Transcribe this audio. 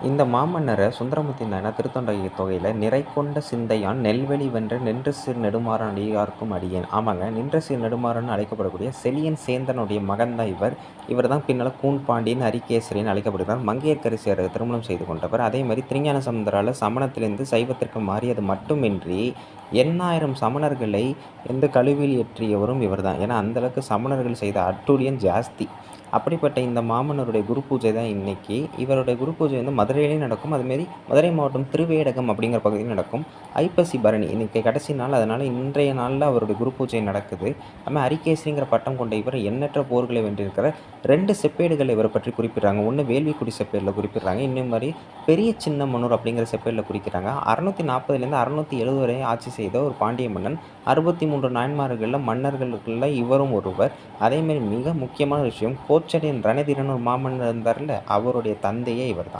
இந்த மாமன்னர சுந்தரமூர்த்தி நாயனார் திருத்தொண்டை தொகையில "நிறைகொண்ட சிந்தையான் நெல்வேலி வென்ற நின்றசீர் நெடுமாறன் அடியார்க்கும் அடியேன்". ஆமாங்க, நின்றசீர் நெடுமாறன் அழைக்கப்படக்கூடிய செலியன் சேந்தனுடைய மகன் தான் இவர். இவர் தான் பின்னால கூன் பாண்டியன், அரிகேசரின்னு அழைக்கப்படுகிறார். மங்கையர்க்கரசியாரை திருமணம் செய்து கொண்டவர். அதே மாதிரி திருஞான சம்பந்தரால சமணத்திலிருந்து சைவத்திற்கு மாறியது மட்டுமின்றி 8000 சமணர்களை கழுவில் ஏற்றியவரும் இவர் தான். ஏன்னா அந்தளவுக்கு சமணர்கள் செய்த அட்டூழியம் ஜாஸ்தி. அப்படிப்பட்ட இந்த மாமன்னருடைய குரு பூஜை தான் இன்னைக்கு. இவருடைய குரு பூஜை வந்து மதுரையிலையும் நடக்கும். அதுமாரி மதுரை மாவட்டம் திருவேடகம் அப்படிங்கிற பகுதியில் நடக்கும். ஐப்பசி பரணி இன்னைக்கு கடைசி நாள். அதனால் இன்றைய நாளில் அவருடைய குரு பூஜை நடக்குது. நம்ம அரிகேசரிங்கிற பட்டம் கொண்ட இவர் எண்ணற்ற போர்களை வென்றிருக்கிற 2 செப்பேடுகள் இவரை பற்றி குறிப்பிடுறாங்க. ஒன்று வேள்விக்குடி செப்பேடில் குறிப்பிடுறாங்க, இன்னும் மாதிரி பெரிய சின்னமனூர் அப்படிங்கிற செப்பேடில் குறிக்கிறாங்க. 640லேருந்து 670 வரை ஆட்சி செய்த ஒரு பாண்டிய மன்னன். 63 நாயன்மார்களில் மன்னர்களுக்குள்ள இவரும் ஒருவர். அதேமாரி மிக முக்கியமான விஷயம், கோச்சடையன் ரணதீரன் ஒரு மாமன்னர் இருந்தார்ல, அவருடைய தந்தையே இவர் தான்.